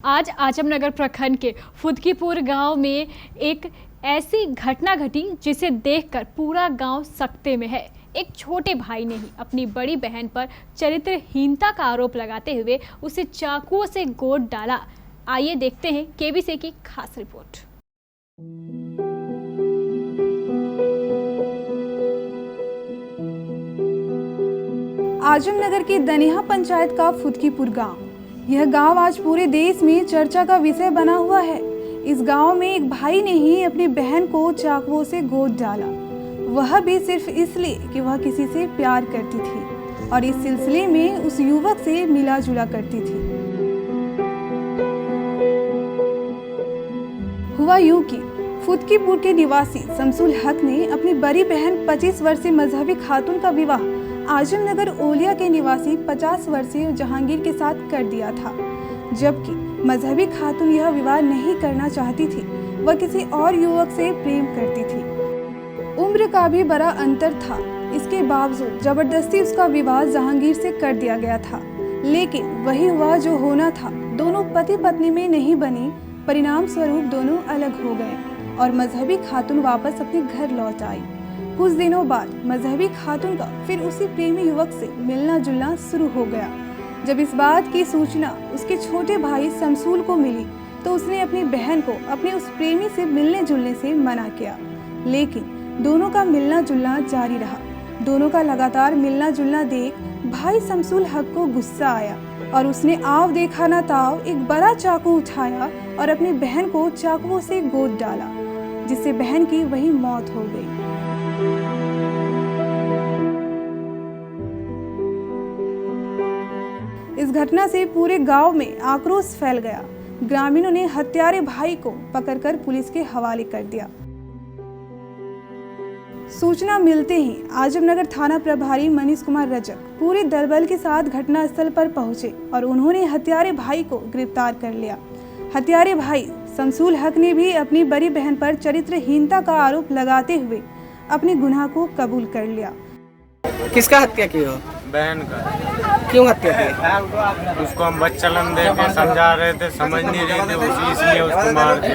आज आजमनगर प्रखंड के फुदकीपुर गांव में एक ऐसी घटना घटी जिसे देखकर पूरा गांव सकते में है। एक छोटे भाई ने ही अपनी बड़ी बहन पर चरित्रहीनता का आरोप लगाते हुए उसे चाकुओं से गोद डाला। आइए देखते हैं केबीसी की खास रिपोर्ट। आजमनगर के दनिहा पंचायत का फुदकीपुर गांव। यह गांव आज पूरे देश में चर्चा का विषय बना हुआ है। इस गांव में एक भाई ने ही अपनी बहन को चाकुओं से गोद डाला, वह भी सिर्फ इसलिए कि वह किसी से प्यार करती थी और इस सिलसिले में उस युवक से मिला जुला करती थी। हुआ यूं कि फुदकीपुर के निवासी शमसुल हक ने अपनी बड़ी बहन 25 वर्षीय मजहबी खातून का विवाह आजमनगर ओलिया के निवासी 50 वर्षीय जहांगीर के साथ कर दिया था, जबकि मजहबी खातून यह विवाह नहीं करना चाहती थी। वह किसी और युवक से प्रेम करती थी। उम्र का भी बड़ा अंतर था, इसके बावजूद जबरदस्ती उसका विवाह जहांगीर से कर दिया गया था। लेकिन वही हुआ जो होना था। दोनों पति पत्नी में नहीं बनी, परिणाम स्वरूप दोनों अलग हो गए और मजहबी खातून वापस अपने घर लौट आई। कुछ दिनों बाद मजहबी खातून का फिर उसी प्रेमी युवक से मिलना जुलना शुरू हो गया। जब इस बात की सूचना उसके छोटे भाई शमसुल को मिली तो उसने अपनी बहन को अपने उस प्रेमी से मिलने जुलने से मना किया, लेकिन दोनों का मिलना जुलना जारी रहा। दोनों का लगातार मिलना जुलना देख भाई शमसुल हक को गुस्सा आया और उसने आव देखा ना ताव एक बड़ा चाकू उठाया और अपनी बहन को चाकुओं से गोद डाला, जिससे बहन की वही मौत हो गई। इस घटना से पूरे गांव में आक्रोश फैल गया। ग्रामीणों ने हत्यारे भाई को पकड़कर पुलिस के हवाले कर दिया। सूचना मिलते ही आजमनगर थाना प्रभारी मनीष कुमार रजक पूरे दलबल के साथ घटनास्थल पर पहुंचे और उन्होंने हत्यारे भाई को गिरफ्तार कर लिया। हत्यारे भाई शमसुल हक ने भी अपनी बड़ी बहन पर चरित्रहीनता का आरोप लगाते हुए अपने गुनाह को कबूल कर लिया। किसका हत्या की हो? बहन का। क्यों हत्या की? उसको हम बच्चलन दे के समझा रहे थे, समझ नहीं रहे थे, इसलिए उसको मार के।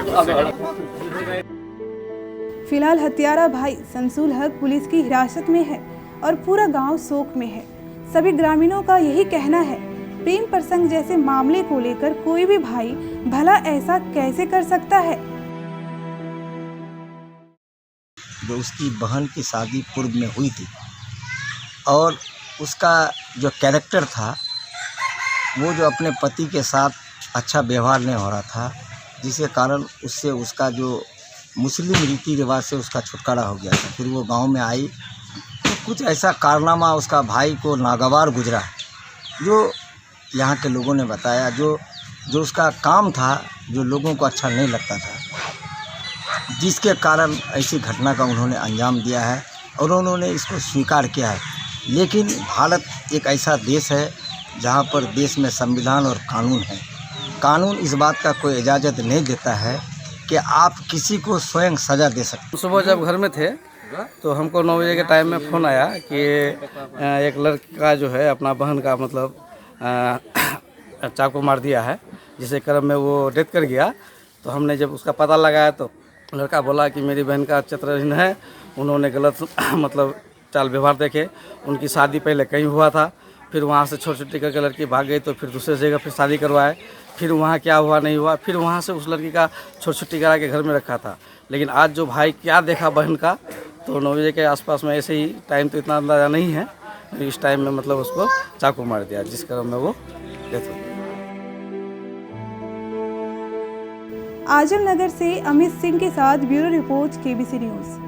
फिलहाल हत्यारा भाई शमसुल हक पुलिस की हिरासत में है और पूरा गांव शोक में है। सभी ग्रामीणों का यही कहना है, प्रेम प्रसंग जैसे मामले को लेकर कोई भी भाई भला ऐसा कैसे कर सकता है। जो उसकी बहन की शादी पूर्व में हुई थी और उसका जो कैरेक्टर था वो जो अपने पति के साथ अच्छा व्यवहार नहीं हो रहा था, जिसके कारण उससे उसका जो मुस्लिम रीति रिवाज से उसका छुटकारा हो गया था। फिर वो गांव में आई तो कुछ ऐसा कारनामा उसका भाई को नागवार गुजरा, जो यहाँ के लोगों ने बताया। जो उसका काम था जो लोगों को अच्छा नहीं लगता था, जिसके कारण ऐसी घटना का उन्होंने अंजाम दिया है और उन्होंने इसको स्वीकार किया है। लेकिन भारत एक ऐसा देश है जहाँ पर देश में संविधान और कानून है। कानून इस बात का कोई इजाज़त नहीं देता है कि आप किसी को स्वयं सज़ा दे सकते। सुबह जब घर में थे तो हमको 9 बजे के टाइम में फ़ोन आया कि एक लड़का जो है अपना बहन का मतलब चाकू मार दिया है, जिसके क्रम में वो डेथ कर गया। तो हमने जब उसका पता लगाया तो लड़का बोला कि मेरी बहन का चरित्रहीन है, उन्होंने गलत मतलब चाल व्यवहार देखे। उनकी शादी पहले कहीं हुआ था, फिर वहाँ से छोटी छोटी करके लड़की भाग गई, तो फिर दूसरे जगह फिर शादी करवाए। फिर वहाँ क्या हुआ नहीं हुआ, फिर वहाँ से उस लड़की का छोटी छोटी करा के घर में रखा था। लेकिन आज जो भाई क्या देखा बहन का, तो 9 बजे के आसपास में, ऐसे ही टाइम तो इतना अंदाज़ा नहीं है, इस टाइम में मतलब उसको चाकू मार दिया, जिस क्रम में वो डेथ हो गई। आजमनगर से अमित सिंह के साथ ब्यूरो रिपोर्ट केबीसी न्यूज़।